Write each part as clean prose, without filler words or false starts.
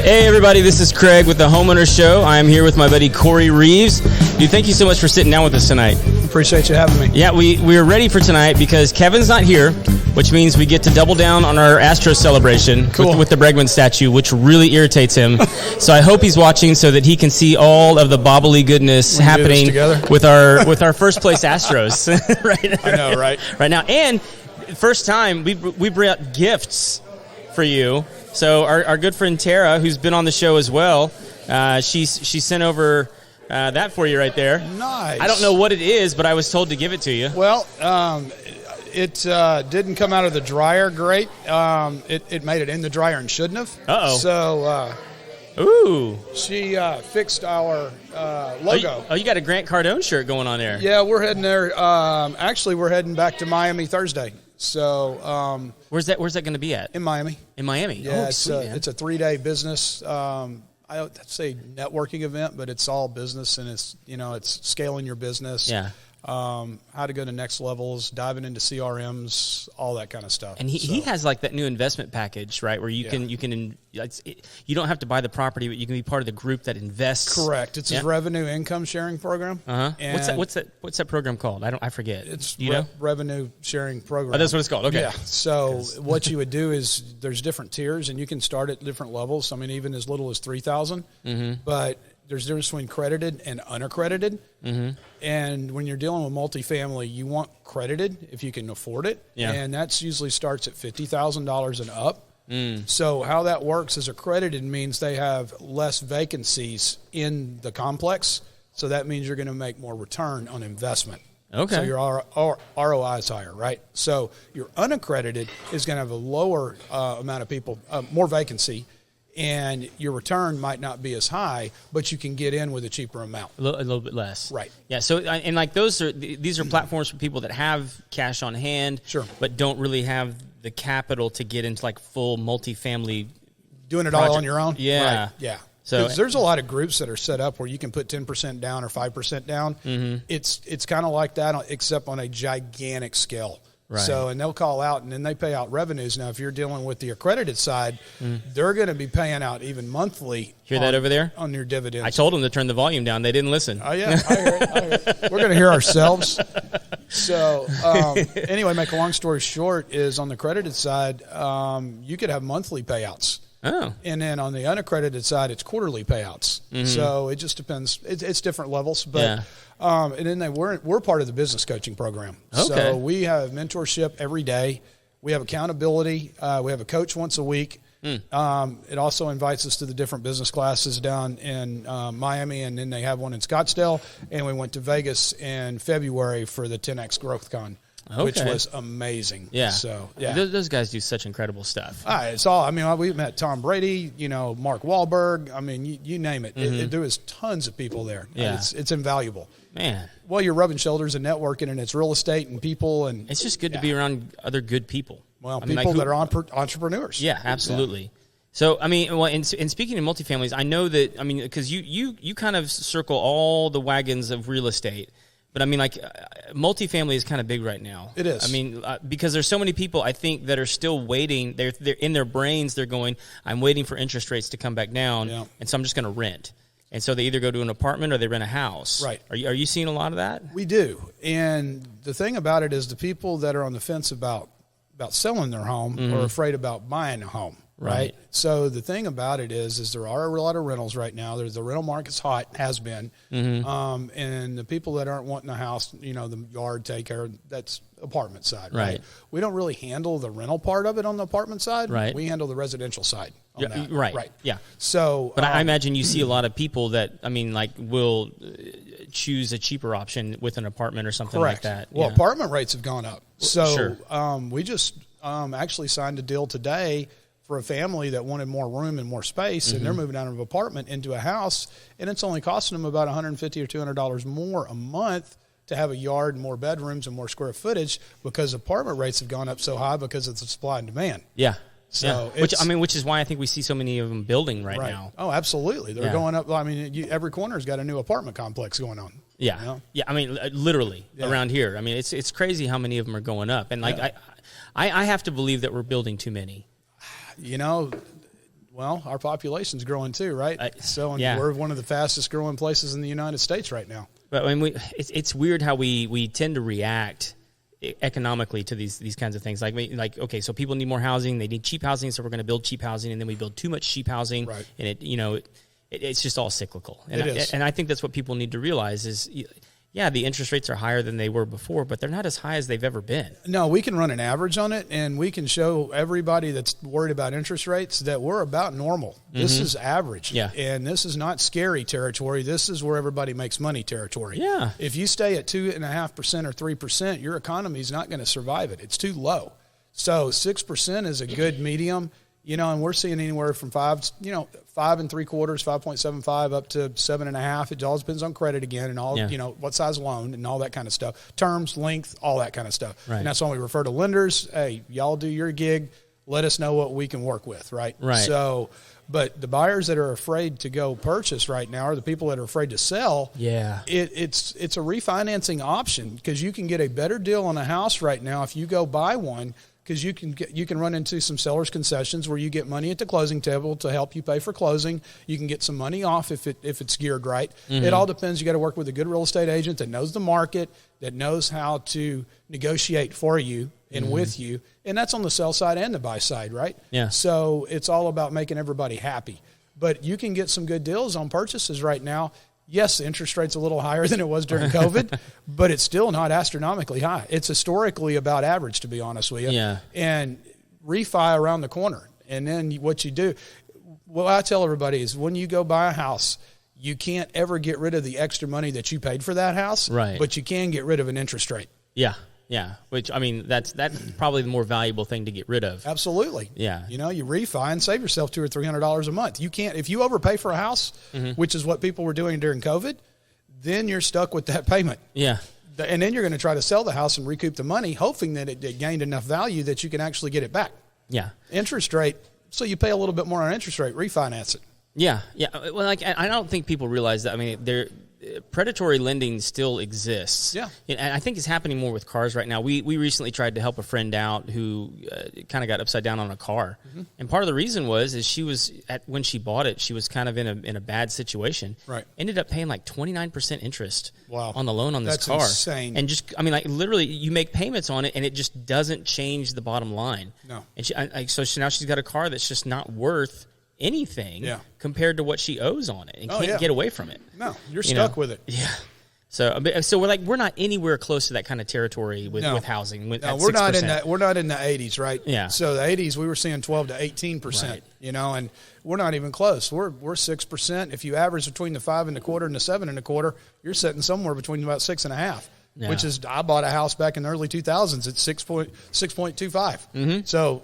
Hey everybody, this is Craig with the Homeowner Show. I'm here with my buddy Corey Reaves. Dude, thank you so much for sitting down with us tonight. Appreciate you having me. Yeah, we're ready for tonight because Kevin's not here, which means we get to double down on our Astros celebration with the Bregman statue, which really irritates him. So I hope he's watching so that he can see all of the bobbly goodness happening with our first place Astros right now. I know, right? Right now. And first time we brought gifts for you. So our good friend Tara, who's been on the show as well, she sent over that for you right there. Nice. I don't know what it is, but I was told to give it to you. Well, it didn't come out of the dryer great. It made it in the dryer and shouldn't have. Uh-oh. So ooh. she fixed our logo. Oh, you got a Grant Cardone shirt going on there. Yeah, we're heading there. Actually, we're heading back to Miami Thursday. So where's that going to be at? In Miami. In Miami. Yeah, sweet, it's a 3-day business. I don't say networking event, but it's all business, and it's scaling your business. Yeah. How to go to next levels, diving into CRMs, all that kind of stuff. And he has like that new investment package, right? Where you you don't have to buy the property, but you can be part of the group that invests. Correct. It's his revenue income sharing program. What's that program called? I forget. It's know? revenue sharing program. Oh, that's what it's called. Okay. Yeah. So what you would do is there's different tiers, and you can start at different levels. I mean, even as little as $3,000. Mm-hmm. But there's a difference between credited and unaccredited. Mm-hmm. And when you're dealing with multifamily, you want credited if you can afford it. Yeah. And that's usually starts at $50,000 and up. So how that works is accredited means they have less vacancies in the complex. So that means you're going to make more return on investment. Okay. So your ROI is higher, right? So your unaccredited is going to have a lower amount of people, more vacancy, and your return might not be as high, but you can get in with a cheaper amount. A little bit less. Right. Yeah, so, and like these are platforms for people that have cash on hand, sure, but don't really have the capital to get into like full multifamily. Doing it project. all on your own? Yeah. Right. Yeah. So there's a lot of groups that are set up where you can put 10% down or 5% down. Mm-hmm. It's kind of like that, except on a gigantic scale. Right. So, and they'll call out, and then they pay out revenues. Now, if you're dealing with the accredited side, they're going to be paying out even monthly. Hear that over there? On your dividends. I told them to turn the volume down. They didn't listen. Oh, yeah. I hear it. We're going to hear ourselves. So, anyway, make a long story short is on the credited side, you could have monthly payouts. Oh. And then on the unaccredited side, it's quarterly payouts. Mm-hmm. So it just depends. It's different levels. But and then we're part of the business coaching program. Okay. So we have mentorship every day. We have accountability. We have a coach once a week. It also invites us to the different business classes down in Miami, and then they have one in Scottsdale. And we went to Vegas in February for the 10X Growth Con. Okay. Which was amazing. Yeah. So yeah, those guys do such incredible stuff. It's all. I mean, we met Tom Brady. Mark Wahlberg. I mean, you name it. Mm-hmm. There was tons of people there. Yeah. It's invaluable. Man. Well, you're rubbing shoulders and networking, and it's real estate and people, and it's just good to be around other good people. Well, people that are entrepreneurs. Yeah, absolutely. Yeah. So, I mean, well, and speaking of multifamilies, I know that, I mean, because you kind of circle all the wagons of real estate. But I mean, like, multifamily is kind of big right now. It is. I mean, because there's so many people, I think, that are still waiting. They're in their brains. They're going, I'm waiting for interest rates to come back down, and so I'm just going to rent. And so they either go to an apartment or they rent a house. Right. Are you seeing a lot of that? We do. And the thing about it is the people that are on the fence about selling their home are afraid about buying a home. Right. So the thing about it is there are a lot of rentals right now. The rental market's hot, has been. Mm-hmm. And the people that aren't wanting a house, the yard take care, that's apartment side. Right. We don't really handle the rental part of it on the apartment side. Right. We handle the residential side. On that. Right. Right. Yeah. So, but I imagine you see a lot of people that, I mean, like, will choose a cheaper option with an apartment or something like that. Well, apartment rates have gone up. So, we just actually signed a deal today for a family that wanted more room and more space, and they're moving out of an apartment into a house, and it's only costing them about $150 or $200 more a month to have a yard and more bedrooms and more square footage because apartment rates have gone up so high because of the supply and demand. Yeah. So which is why I think we see so many of them building right now. Oh, absolutely. They're going up. I mean, every corner's got a new apartment complex going on. Yeah. Yeah. I mean, literally around here. I mean, it's crazy how many of them are going up. And like, I have to believe that we're building too many. Well, our population's growing too, right? Yeah. We're one of the fastest growing places in the United States right now. But I mean, it's weird how we tend to react economically to these kinds of things. Like okay, so people need more housing, they need cheap housing, so we're going to build cheap housing, and then we build too much cheap housing, right. And it's just all cyclical. And it is. And I think that's what people need to realize is, yeah, the interest rates are higher than they were before, but they're not as high as they've ever been. No, we can run an average on it, and we can show everybody that's worried about interest rates that we're about normal. Mm-hmm. This is average. Yeah. And this is not scary territory. This is where everybody makes money territory. Yeah. If you stay at 2.5% or 3%, your economy is not going to survive it. It's too low. So 6% is a good medium. And we're seeing anywhere from 5 3/4, 5.75 up to 7.5. It all depends on credit again and all, what size loan and all that kind of stuff. Terms, length, all that kind of stuff. Right. And that's why we refer to lenders. Hey, y'all do your gig. Let us know what we can work with, right? Right. So, but the buyers that are afraid to go purchase right now are the people that are afraid to sell. Yeah. It's a refinancing option because you can get a better deal on a house right now if you go buy one. Because you can run into some seller's concessions where you get money at the closing table to help you pay for closing. You can get some money off if it's geared right. Mm-hmm. It all depends. You got to work with a good real estate agent that knows the market, that knows how to negotiate for you and with you. And that's on the sell side and the buy side, right? Yeah. So it's all about making everybody happy. But you can get some good deals on purchases right now. Yes, the interest rate's a little higher than it was during COVID, but it's still not astronomically high. It's historically about average, to be honest with you. Yeah. And refi around the corner. And then what you do, what I tell everybody is when you go buy a house, you can't ever get rid of the extra money that you paid for that house, right? But you can get rid of an interest rate. Yeah. Yeah, which, I mean, that's probably the more valuable thing to get rid of. Absolutely. Yeah. You refi and save yourself $200 or $300 a month. You can't, if you overpay for a house, which is what people were doing during COVID, then you're stuck with that payment. Yeah. And then you're going to try to sell the house and recoup the money, hoping that it gained enough value that you can actually get it back. Yeah. Interest rate, so you pay a little bit more on interest rate, refinance it. Yeah. Yeah. Well, I don't think people realize that. I mean, predatory lending still exists. Yeah. And I think it's happening more with cars right now. We recently tried to help a friend out who kind of got upside down on a car. Mm-hmm. And part of the reason is she was, when she bought it, she was kind of in a bad situation. Right. Ended up paying like 29% interest on the loan on this That's car. Insane. And just, I mean, like literally you make payments on it and it just doesn't change the bottom line. No. And now she's got a car that's just not worth anything compared to what she owes on it and can't get away from it. No, you're stuck with it. Yeah. So we're not anywhere close to that kind of territory with housing. No, we're not in that. We're not in the 80s, right? Yeah. So the 80s, we were seeing 12 to 18%. Right. And we're not even close. We're 6%. If you average between the 5.25% and the 7.25%, you're sitting somewhere between about 6.5%. Yeah. Which is, I bought a house back in the early 2000s at 6.25. Mm-hmm. So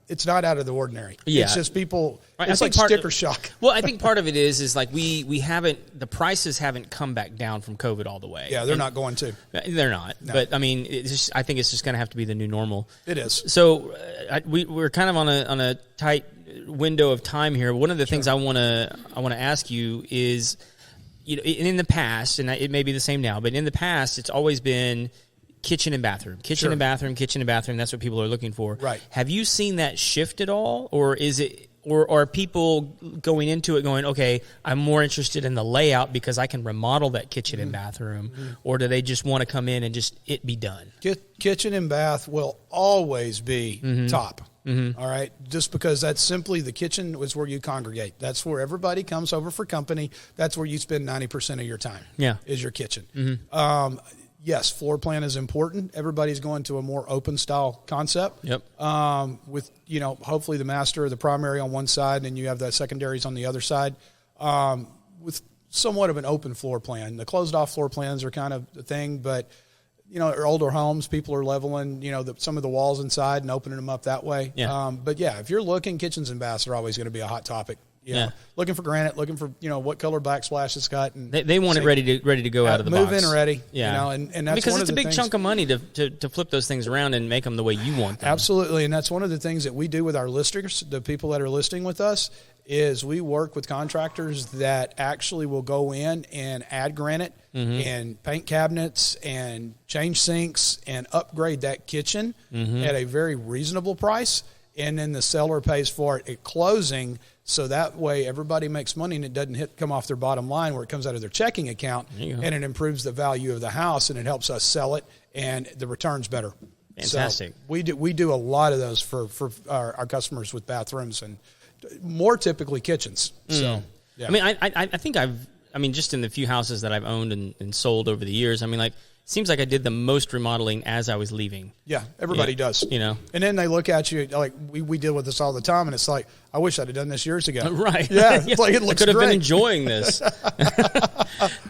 it's not out of the ordinary. Yeah. It's just people, it's like sticker shock. Well, I think part of it is like we haven't, the prices haven't come back down from COVID all the way. Yeah, they're not going to. They're not. No. But I mean, I think it's just going to have to be the new normal. It is. So we're kind of on a tight window of time here. One of the things I want to ask you is, in the past, and it may be the same now, but in the past, it's always been kitchen and bathroom. Kitchen and bathroom. That's what people are looking for. Right. Have you seen that shift at all? Or is it, or are people going into it going, okay, I'm more interested in the layout because I can remodel that kitchen and bathroom? Mm-hmm. Or do they just want to come in and just it be done? Kitchen and bath will always be top. Mm-hmm. All right. Just because that's simply the kitchen is where you congregate. That's where everybody comes over for company. That's where you spend 90% of your time. Yeah. Is your kitchen. Mm-hmm. Yes, floor plan is important. Everybody's going to a more open style concept. Yep. With, hopefully the master or the primary on one side, and then you have the secondaries on the other side, with somewhat of an open floor plan. The closed off floor plans are kind of the thing, but, older homes, people are leveling, some of the walls inside and opening them up that way. Yeah. But yeah, if you're looking, kitchens and baths are always going to be a hot topic. Looking for granite, looking for what color backsplash it's got, and they want it ready to go out of the box. Move in ready, yeah. And that's because one it's of a big things, chunk of money to flip those things around and make them the way you want them. Absolutely, and that's one of the things that we do with our listers, the people that are listing with us, is we work with contractors that actually will go in and add granite and paint cabinets and change sinks and upgrade that kitchen at a very reasonable price. And then the seller pays for it at closing. So that way everybody makes money and it doesn't come off their bottom line where it comes out of their checking account, and it improves the value of the house and it helps us sell it and the return's better. Fantastic. So we do a lot of those for our customers with bathrooms and more typically kitchens. So, yeah. I mean, I think just in the few houses that I've owned and sold over the years, I mean, like, seems like I did the most remodeling as I was leaving. Yeah, everybody does. You know? And then they look at you, like, we deal with this all the time, and it's like, I wish I'd have done this years ago. Right. Yeah, it's like, it looks I could have great. been enjoying this.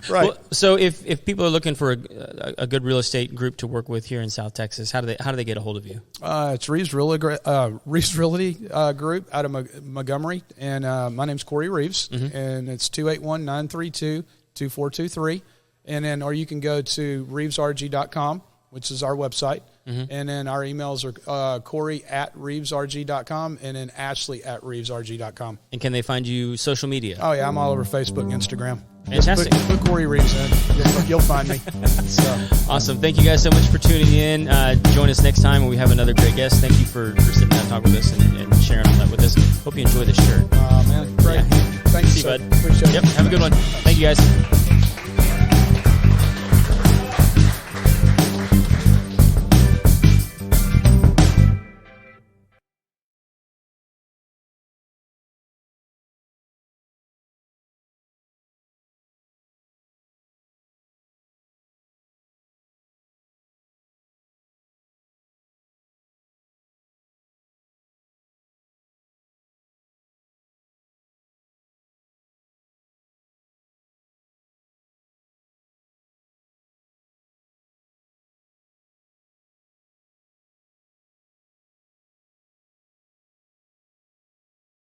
Right. Well, so if people are looking for a good real estate group to work with here in South Texas, how do they get a hold of you? It's Reaves Realty Group out of Montgomery, and my name's Corey Reaves, and it's 281-932-2423. And then, or you can go to reavesrg.com, which is our website. And then our emails are Corey@reavesrg.com and then Ashley@reavesrg.com. And can they find you social media? Oh, yeah, I'm all over Facebook and Instagram. Fantastic. Just put Corey Reaves in. You'll find me. So. Awesome. Thank you guys so much for tuning in. Join us next time when we have another great guest. Thank you for sitting down and talking with us and sharing all that with us. Hope you enjoy the shirt. Man, great. Yeah. Thanks, See you, bud. Appreciate it. Yep. Have a good one. Thank you, guys.